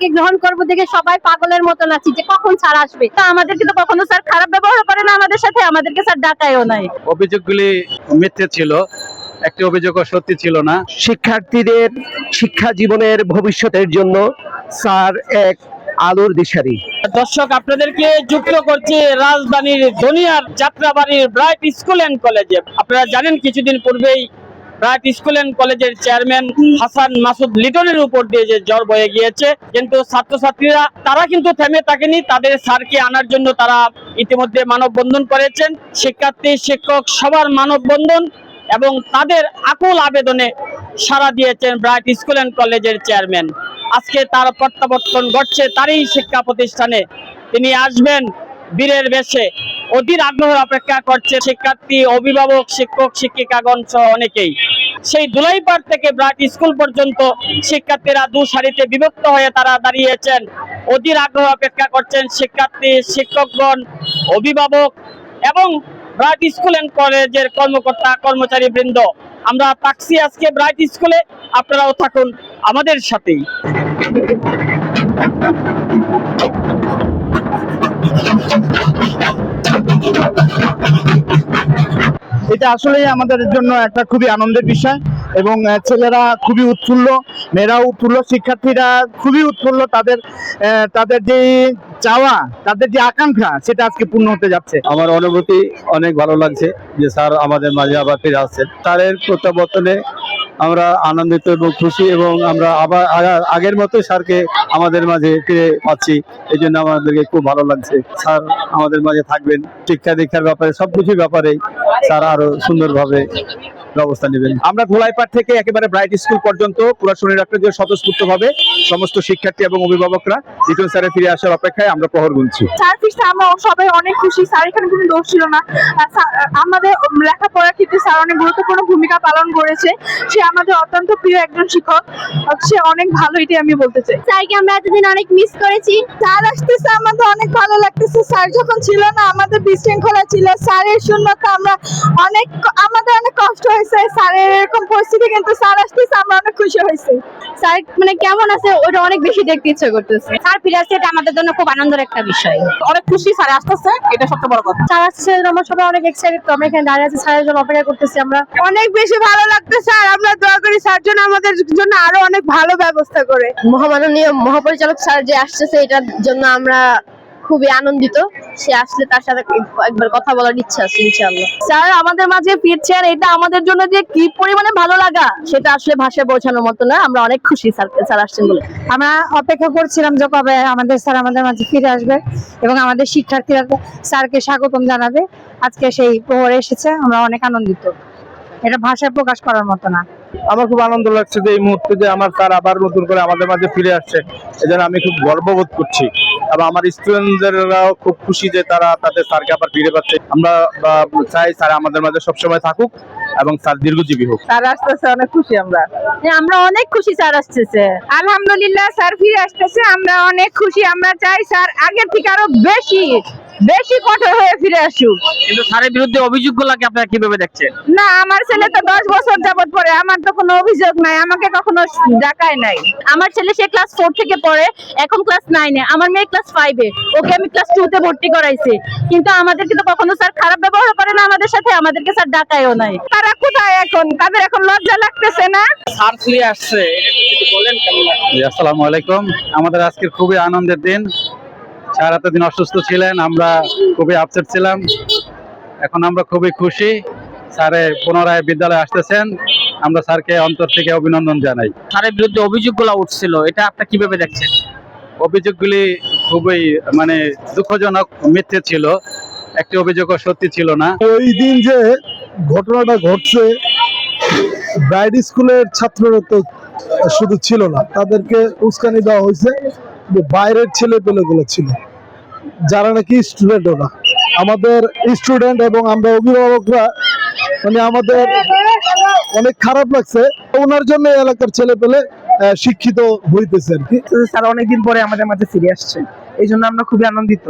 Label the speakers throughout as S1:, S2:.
S1: স্যারকে গ্রহণ করবো দেখে সবাই পাগলের মতো নাচি যে কখন স্যার আসবে। তা আমাদেরকে তো কখনো স্যার খারাপ ব্যবহার করে না আমাদের সাথে, আমাদেরকে স্যার ডাকায়ও নাই।
S2: অভিযোগগুলি মিথ্যে ছিল, একটি অভিযোগও সত্যি ছিল না।
S3: শিক্ষার্থীদের শিক্ষা জীবনের ভবিষ্যতের জন্য স্যার এক আলোর দিশারি।
S4: দর্শক, আপনাদেরকে যুক্ত করছি রাজধানীর দুনিয়ার যাত্রাবাড়ির ব্রাইট স্কুল এন্ড কলেজে। আপনারা জানেন কিছুদিন পূর্বেই ব্রাইট স্কুল এন্ড কলেজের চেয়ারম্যান হাসান মাসুদ লিটনের উপর দিয়ে যে জ্বর বয়ে গিয়েছে, কিন্তু ছাত্রছাত্রীরা তারা কিন্তু থেমে থাকেনি। তাদের স্যারকে আনার জন্য তারা ইতিমধ্যে মানববন্ধন করেছেন। শিক্ষার্থী শিক্ষক সবার মানববন্ধন এবং তাদের আকুল আবেদনে সাড়া দিয়েছেন ব্রাইট স্কুল এন্ড কলেজের চেয়ারম্যান। আজকে তার প্রত্যাবর্তন ঘটছে তারই শিক্ষা প্রতিষ্ঠানে। তিনি আসবেন বীরের বেশে। অধীর আগ্রহের অপেক্ষা করছে শিক্ষার্থী, অভিভাবক, শিক্ষক শিক্ষিকাগণ সহ অনেকেই। সেই দুলাইপাড় থেকে ব্রাইট স্কুল পর্যন্ত শিক্ষার্থীরা দু সারিতে বিভক্ত হয়ে তারা দাঁড়িয়েছেন। অধীর আগ্রহ অপেক্ষা করছেন শিক্ষার্থী, শিক্ষকগণ, অভিভাবক এবং ব্রাইট স্কুল এন্ড কলেজের কর্মকর্তা কর্মচারী বৃন্দ। আমরা থাকছি আজকে ব্রাইট স্কুলে, আপনারাও থাকুন আমাদের সাথেই।
S5: এটা আসলে আমাদের জন্য একটা খুবই আনন্দের বিষয় এবং ছেলেরা খুবই উৎফুল্ল, মেয়েরাও উৎফুল্ল, শিক্ষার্থীরা খুবই উৎফুল্ল। তাদের যে চাওয়া, তাদের যে আকাঙ্ক্ষা, সেটা আজকে পূর্ণ হতে যাচ্ছে।
S2: আমার অনুভূতি অনেক ভালো লাগছে যে স্যার আমাদের মাঝে আবার ফিরে আসছেন। স্যারের প্রত্যাবর্তনে আমরা আনন্দিত এবং খুশি, এবং আমরা আবার আগের মতো স্যারকে আমাদের মাঝে ফিরে পাচ্ছি। এই জন্য আমাদেরকে খুব ভালো লাগছে। স্যার আমাদের মাঝে থাকবেন, শিক্ষা দীক্ষার ব্যাপারে সবকিছুর ব্যাপারে স্যার আরো সুন্দরভাবে ব্যবস্থা নেবেন।
S5: আমরা ধোলাইপাড় থেকে একেবারে ব্রাইট স্কুল পর্যন্ত পুরো শরীর রাখতে যে স্বতঃস্ফূর্তভাবে সমস্ত শিক্ষার্থী এবং অভিভাবকরা লিটন স্যারের ফিরে আসার অপেক্ষায় আমরা প্রহর গুনছি।
S6: স্যার ফিরছে, আমরা সবাই অনেক খুশি। স্যার এখানে কোনো দোষ ছিল না। আমাদের লেখাপড়ার ক্ষেত্রে স্যার অনেক গুরুত্বপূর্ণ ভূমিকা পালন করেছে। সে আমাদের অত্যন্ত প্রিয় একজন শিক্ষক, সে অনেক ভালো, এটাই আমি বলতে চাই।
S1: স্যারকে আমরা এতদিন অনেক মিস করেছি।
S6: স্যার আসতেছে, আমাদের অনেক ভালো লাগতেছে। স্যার যখন ছিল না, আমাদের বিশৃঙ্খলা ছিল, স্যারের শূন্যতা, আমাদের অনেক কষ্ট হয়েছে স্যারের এরকম পরিস্থিতি, কিন্তু স্যার আসতেছে, আমরা অনেক খুশি হয়েছি।
S1: স্যার মানে কেমন আছে ওটা অনেক বেশি দেখতে ইচ্ছে করতেছে। স্যার ফিরে আসছে, এটা আমাদের জন্য খুব আনন্দের একটা বিষয়।
S6: অনেক খুশি স্যার আসতেছে, এটা সবচেয়ে বড় কথা।
S1: স্যার আসছে, আমরা সবাই অনেক এক্সাইটেড। তো আমরা এখানে দাঁড়িয়ে আছি, স্যারের জন্য অপেক্ষা করতেছি। আমরা
S6: অনেক বেশি ভালো লাগতেছে আর আমরা দোয়া করি স্যার যেন আমাদের জন্য আরো অনেক ভালো ব্যবস্থা করে।
S1: মহামাননীয় মহাপরিচালক স্যার যে আসছে, এটার জন্য আমরা খুবই আনন্দিত। সে আসলে তার সাথে একবার কথা বলার ইচ্ছা আছে ইনশাআল্লাহ।
S6: স্যার আমাদের মাঝে ফিরছেন, এটা আমাদের জন্য যে কি পরিমাণে ভালো লাগা, সেটা আসলে ভাষায় বোঝানোর মতো না। আমরা অনেক খুশি স্যার আসছেন বলে।
S1: আমরা অপেক্ষা করছিলাম যে কবে আমাদের স্যার আমাদের মাঝে ফিরে আসবে এবং আমাদের শিক্ষার্থীরা স্যারকে স্বাগতম জানাবে। আজকে সেই প্রহরে এসেছে, আমরা অনেক আনন্দিত। এটা ভাষায় প্রকাশ করার মতো না।
S5: আমার খুব আনন্দ লাগছে যে এই মুহূর্তে যে আমার স্যার আবার নতুন করে আমাদের মাঝে ফিরে আসছে, এজন্য আমি খুব গর্ববোধ করছি। এবং আমার স্টুডেন্টদেরও খুব খুশি যে তারা তাদের স্যারকে আবার ফিরে পাচ্ছে। আমরা চাই স্যার আমাদের মাঝে সবসময় থাকুক এবং স্যার দীর্ঘজীবী হোক।
S6: স্যার আসতেছে, অনেক খুশি আমরা।
S1: আমরা অনেক খুশি স্যার আসতেছে।
S6: আলহামদুলিল্লাহ স্যার ফিরে আসতেছে, আমরা অনেক খুশি। আমরা চাই স্যার আগের থেকে আরো বেশি কঠোর হয়ে ফিরে আসুক।
S4: কিন্তু স্যারের বিরুদ্ধে অভিযোগগুলোকে আপনারা কিভাবে দেখছেন?
S6: না, আমার ছেলে তো 10 বছর যাবত পড়ে, আমার তো কোনো অভিযোগ নাই, আমাকে কখনো ডাকায় নাই।
S1: আমার ছেলে সে ক্লাস 4 থেকে পড়ে, এখন ক্লাস 9 এ। আমার মেয়ে ক্লাস 5 এ। ওকে আমি ক্লাস 2 তে ভর্তি করাইছি, কিন্তু আমাদেরকে তো কখনো স্যার খারাপ ব্যবহার করে না আমাদের সাথে, আমাদেরকে স্যার ডাকায়ও নাই।
S6: তারা কোথায় এখন? তাদের এখন লজ্জা লাগতেছে না?
S4: স্যার ফিরে আসছে, এটা যদি বলেন কেমন লাগে?
S2: আসসালামু আলাইকুম। আমাদের আজকে খুবই আনন্দের দিন। স্যার এতদিন অসুস্থ ছিলেন, আমরা খুবই আপসেট ছিলাম। এখন আমরা খুবই খুশি স্যারের পুনরায় বিদ্যালয়ে আসতেছেন। আমরা স্যারকে অন্তর থেকে অভিনন্দন জানাই।
S4: স্যারের বিরুদ্ধে অভিযোগগুলো উঠছিল, এটা আপনারা কিভাবে দেখছেন?
S2: অভিযোগগুলি খুবই দুঃখজনক, মিথ্যে ছিল, একটি অভিযোগও সত্যি ছিল না।
S7: ওই দিন যে ঘটনাটা ঘটছে, ব্রাইট স্কুলের ছাত্ররা তো শুধু ছিল না, তাদেরকে উস্কানি দেওয়া হয়েছে। বাইরের ছেলে পেলেগুলো ছিল যারা নাকি স্টুডেন্ট, ওরা আমাদের স্টুডেন্ট এবং আমরা অভিভাবকরা আমাদের অনেক খারাপ লাগছে। ওনার জন্য এলাকার ছেলে পেলে শিক্ষিত হইতেছে আর কি।
S6: স্যার অনেকদিন পরে আমাদের মাঝে ফিরে আসছে, এই জন্য আমরা খুবই আনন্দিত।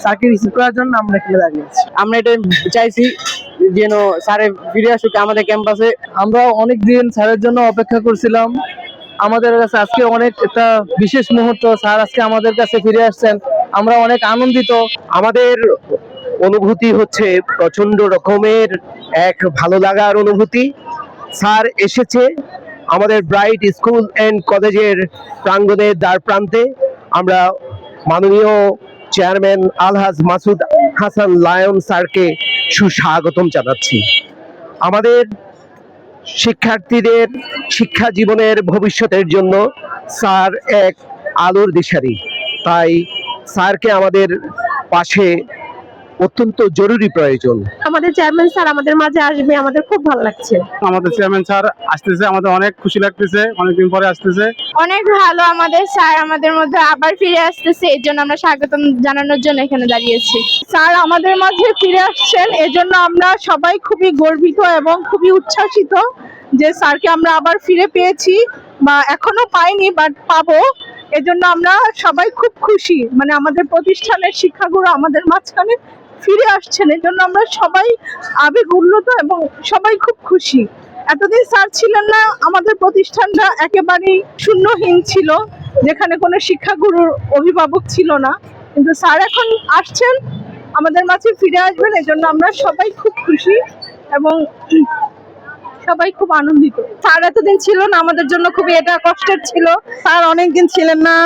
S6: স্যারকে রিসিভ করার জন্য আমরা এখানে দাঁড়িয়ে আছি।
S4: আমরা এটা চাইছি যেন স্যারে ফিরে আসুক আমাদের ক্যাম্পাসে।
S5: আমরা অনেকদিন স্যারের জন্য অপেক্ষা করছিলাম
S8: আমাদের কাছে আজকে অনেক একটা বিশেষ মুহূর্ত। স্যার আজকে আমাদের কাছে ফিরে আসছেন, আমরা অনেক আনন্দিত।
S3: আমাদের অনুভূতি হচ্ছে প্রচন্ড রকমের এক ভালো লাগার অনুভূতি। স্যার এসেছে আমাদের ব্রাইট স্কুল অ্যান্ড কলেজের প্রাঙ্গণের দ্বার প্রান্তে। আমরা মাননীয় চেয়ারম্যান আলহাজ মাসুদ হাসান লায়ন স্যারকে সুস্বাগতম জানাচ্ছি। আমাদের শিক্ষার্থীদের শিক্ষা জীবনের ভবিষ্যতের জন্য স্যার এক আলোর দিশারি, তাই স্যারকে আমাদের পাশে অত্যন্ত জরুরি প্রয়োজন।
S6: আমাদের চেয়ারম্যান স্যার আমাদের মাঝে আসবে, আমাদের খুব ভালো লাগছে।
S2: আমাদের চেয়ারম্যান স্যার আসতেছে, আমাদের অনেক খুশি লাগতেছে, অনেকদিন পরে আসতেছে।
S6: অনেক ভালো, আমাদের স্যার আমাদের মধ্যে আবার ফিরে আসতেছে, এর জন্য আমরা স্বাগতম জানানোর জন্য এখানে দাঁড়িয়েছি। স্যার আমাদের মাঝে ফিরে আসছেন, এজন্য আমরা সবাই খুবই গর্বিত এবং খুবই উচ্ছ্বাসিত যে স্যারকে আমরা আবার ফিরে পেয়েছি, বা এখনো পাইনি বাট পাবো। এজন্য আমরা সবাই খুব খুশি, মানে আমাদের প্রতিষ্ঠানের শিক্ষাগুরু আমাদের মাঝখানে ফিরে আসছেন, এজন্য আমরা সবাই আবেগ উন্নত এবং সবাই খুব খুশি। এতদিন স্যার ছিলেন না, আমাদের প্রতিষ্ঠানটা একেবারেই শূন্যহীন ছিল, যেখানে কোনো শিক্ষাগুরুর অভিভাবক ছিল না, কিন্তু স্যার এখন আসছেন, আমাদের মাঝে ফিরে আসবেন, এজন্য আমরা সবাই খুব খুশি এবং সবাই খুব আনন্দিত। স্যার এতদিন ছিল না, আমাদের জন্য খুবই এটা কষ্টের ছিল। স্যার অনেকদিন ছিলেন না,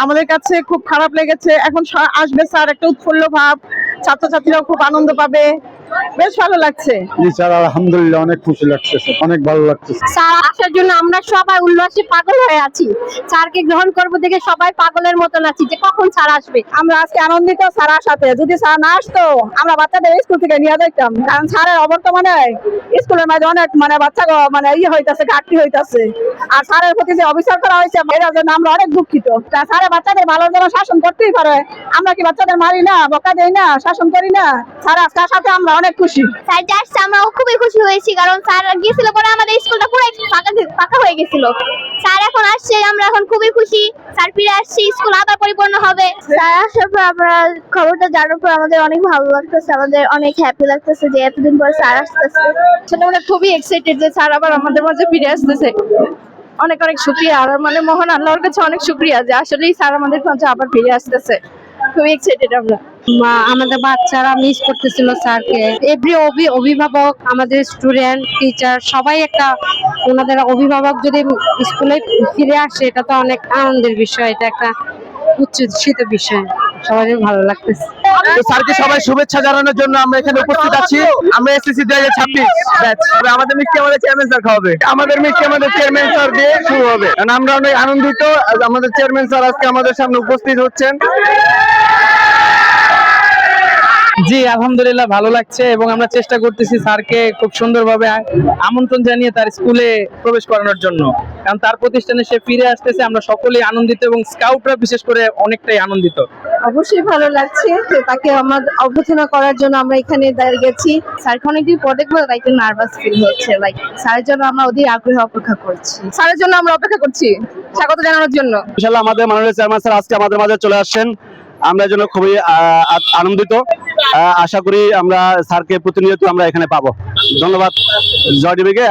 S6: আমাদের কাছে খুব খারাপ লেগেছে। এখন আসবে স্যার, একটা উৎফুল্ল ভাব, ছাত্রছাত্রীরাও খুব আনন্দ পাবে, বেশ ভালো লাগছে।
S2: জি স্যার, আলহামদুলিল্লাহ অনেক খুশি লাগতেছে, অনেক ভালো লাগতেছে।
S1: স্যার আসার জন্য আমরা সবাই উল্লাসে পাগল হয়ে আছি। স্যারকে গ্রহণ করবো দেখে সবাই পাগলের মতন আছি যে কখন স্যার আসবে। আমরা আজকে আনন্দিত স্যার আসাতে। যদি স্যার না আসতো আমরা বাচ্চাদের স্কুল থেকে নিয়ে যেতাম, কারণ স্যারের অবর্তমানে স্কুলের মাঝে অনেক বাচ্চা হইতাছে, ঘাটতি হইতাছে। আর স্যারের প্রতি যে অবিচার করা হয়েছে এটার জন্য আমরা অনেক দুঃখিত। স্যারের বাচ্চাদের ভালোর জন্য শাসন করতেই পারে, আমরা কি বাচ্চাদের মারি না, বকা দেই না, শাসন করি না? স্যার আজকের সাথে আমরা অনেক খুশি।
S9: স্যার যে আসছে আমরাও খুবই খুশি হয়েছি, কারণ স্যার গিয়েছিল পরে আমাদের স্কুলটা পুরো ফাঁকা হয়ে গেছিল। স্যার এখন আসছে, আমরা এখন খুবই খুশি। স্যার ফিরে আসছে, স্কুল আবার পরিপূর্ণ হবে। স্যার আসার পর আমরা খবরটা জানার পর আমাদের অনেক ভালো লাগতেছে, আমাদের অনেক হ্যাপি লাগতেছে যে এতদিন পর স্যার আসতেছে।
S6: আসলে আমরা খুবই এক্সাইটেড যে স্যার আবার আমাদের মাঝে ফিরে আসতেছে। অনেক অনেক শুকরিয়া, আর মহান আল্লাহর কাছে অনেক শুকরিয়া যে আসলেই স্যার আমাদের মাঝে আবার ফিরে আসতেছে। খুবই এক্সাইটেড আমরা।
S1: আমাদের বাচ্চারা মিস করতেছিল স্যারকে। এভরি অভিভাবক, আমাদের স্টুডেন্ট, টিচার সবাই একটা ওনাদের অভিভাবক যদি স্কুলে ফিরে আসে, এটা তো অনেক আনন্দের বিষয়, এটা একটা উচ্ছ্বসিত বিষয়, সবাই ভালো লাগতেছে।
S3: স্যারকে সবাই শুভেচ্ছা জানানোর জন্য আমরা এখানে উপস্থিত আছি। আমরা এসএসসি 2026 ব্যাচ। আমাদের মিষ্টি আমাদের চেয়ারম্যান স্যার খাওয়াবে, আমাদের মিষ্টি আমাদের চেয়ারম্যান স্যার দিয়ে শুরু হবে। আমরা অনেক আনন্দিত, আমাদের চেয়ারম্যান স্যার আজকে আমাদের সামনে উপস্থিত হচ্ছেন।
S8: জি আলহামদুলিল্লাহ ভালো লাগছে, এবং আমরা চেষ্টা করতেছি স্যারকে খুব সুন্দরভাবে আমন্ত্রণ জানিয়ে তার স্কুলে প্রবেশ করানোর জন্য, কারণ তার প্রতিষ্ঠানে সে ফিরে আসতেছে। আমরা সকলেই আনন্দিত এবং স্কাউটরা বিশেষ করে অনেকটাই আনন্দিত।
S6: অবশ্যই ভালো লাগছে যে তাকে আমাদের অভ্যর্থনা করার জন্য আমরা এখানে দাঁড়িয়েছি। স্যারকে অনেকদিন পর দেখবো, তাই একটু নার্ভাস ফিল হচ্ছে। লাইক স্যারের জন্য আমরা অধীর আগ্রহে অপেক্ষা করছি, স্যারের জন্য আমরা অপেক্ষা করছি স্বাগত জানানোর জন্য।
S2: ইনশাআল্লাহ আমাদের মাননীয় চেয়ারম্যান স্যার আজকে আমাদের মাঝে চলে আসছেন, আমরা জন্য খুবই আনন্দিত। আশা করি আমরা স্যারকে প্রতিনিয়ত আমরা এখানে পাবো। ধন্যবাদ জয় ডিবিকে।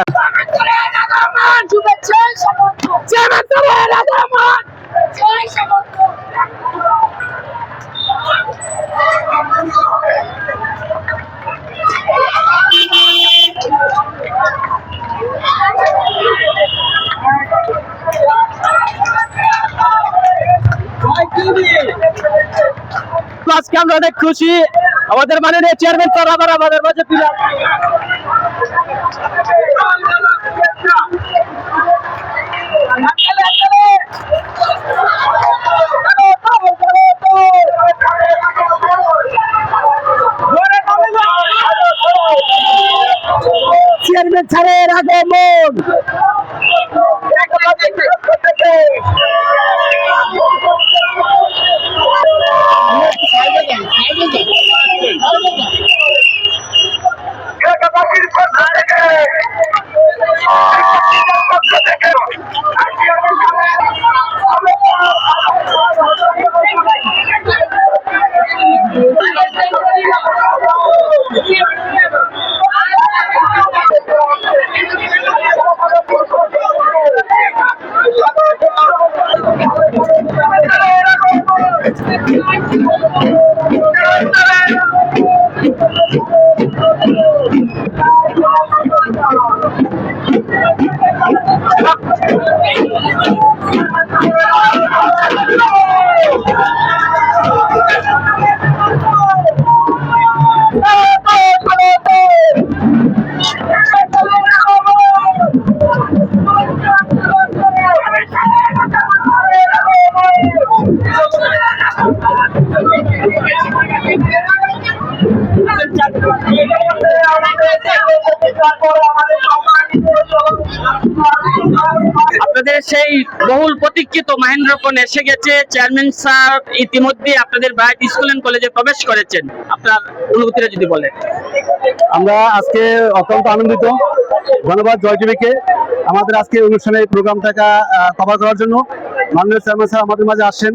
S4: আজকে আমরা অনেক খুশি, আমাদের মাননীয় চেয়ারম্যান স্যার আবার আমাদের মাঝে ফিরে
S3: চেয়ারম্যান স্যারের আগমন।
S9: Thank you.
S4: আপনাদের সেই বহুল প্রতীক্ষিত মাহেন্দ্রক্ষণ এসে গেছে। চেয়ারম্যান স্যার ইতিমধ্যে আপনাদের ব্রাইট স্কুল এন্ড কলেজে প্রবেশ করেছেন, আপনার অনুভূতিটা যদি বলেন।
S2: আমরা আজকে অত্যন্ত আনন্দিত। ধন্যবাদ জয় টিভিকে আমাদের আজকে অনুষ্ঠানের প্রোগ্রামটাকে কভার করার জন্য। মাননীয় চেয়ারম্যান স্যার আমাদের মাঝে আসছেন।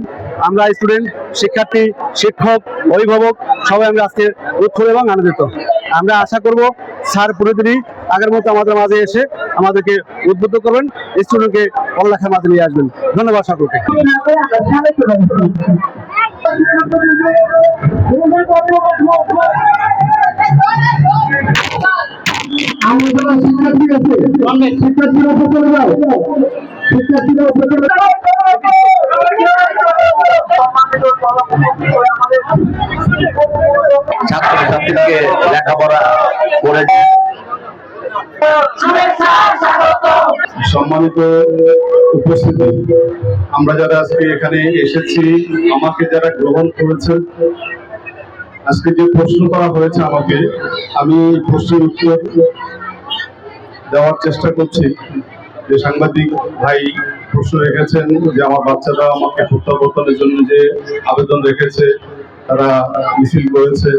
S2: আমরা স্টুডেন্ট, শিক্ষার্থী, শিক্ষক, অভিভাবক সবাই আমরা আজকে উৎসব এবং আনন্দিত। আমরা আশা করব স্যার প্রতিদিনই আগের মতো আমাদের মাঝে এসে আমাদেরকে উদ্বুদ্ধ করবেন, স্টুডেন্টকে পড়ালেখার মাঝে নিয়ে আসবেন। ধন্যবাদ সকলকে।
S3: ছাত্রছাত্রীকে লেখাপড়া করে
S2: সম্মানিত উপস্থিতি, আমরা যারা আজকে এখানে এসেছি, আমাকে যারা গ্রহণ করেছেন, আজকে যে প্রশ্ন করা হয়েছে আমাকে, আমি প্রশ্নের উত্তর দেওয়ার চেষ্টা করছি। যে সাংবাদিক ভাই প্রশ্ন রেখেছেন যে আমার বাচ্চারা আমাকে প্রত্যাবর্তনের জন্য যে আবেদন রেখেছে, তারা মিছিল করেছে,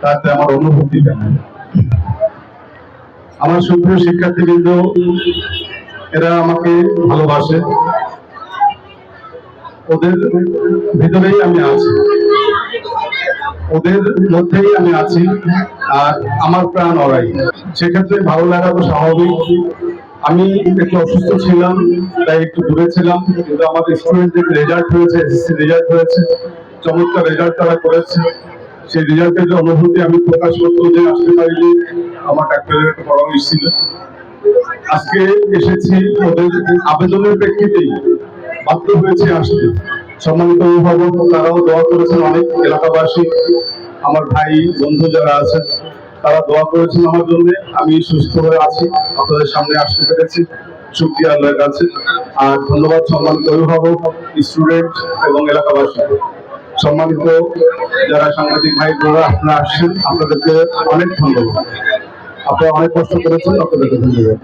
S2: তাতে আমার অনুভূতি কেমন। আমার সুপ্রিয় শিক্ষার্থীবৃন্দ, এরা আমাকে ভালোবাসে, ওদের ভিতরেই আমি আছি, ওদের মধ্যেই আমি আছি, আর আমার প্রাণ ওরাই। সেক্ষেত্রে ভালো লাগা তো স্বাভাবিক। আমি একটু অসুস্থ ছিলাম, তাই একটু দূরে ছিলাম, কিন্তু আমাদের স্টুডেন্টদের রেজাল্ট হয়েছে, এসএসসি রেজাল্ট হয়েছে, চমৎকার রেজাল্ট তারা করেছে। সেই রেজাল্টের যে অনুভূতি আমি প্রকাশ করতে যে আসতে পারিনি, আমার ডাক্তারের পরামর্শ ছিল। আজকে এসেছি ওদের আবেদনের প্রেক্ষিতেই বাধ্য হয়েছে আসতে। সম্মানিত অভিভাবক তারাও দোয়া করেছেন, অনেক এলাকাবাসী, আমার ভাই বন্ধু যারা আছেন তারা দোয়া করেছেন আমার জন্য। আমি সুস্থ হয়ে আছি, আপনাদের সামনে আসতে পেরেছি, শুকরিয়া আল্লাহর কাছে। আর ধন্যবাদ সম্মানিত অভিভাবক, স্টুডেন্ট এবং এলাকাবাসী। সম্মানিত যারা সাংবাদিক ভাই বোনেরা আপনারা আসছেন, আপনাদেরকে অনেক ধন্যবাদ। আপনারা অনেক কষ্ট করেছেন, আপনাদেরকে ধন্যবাদ।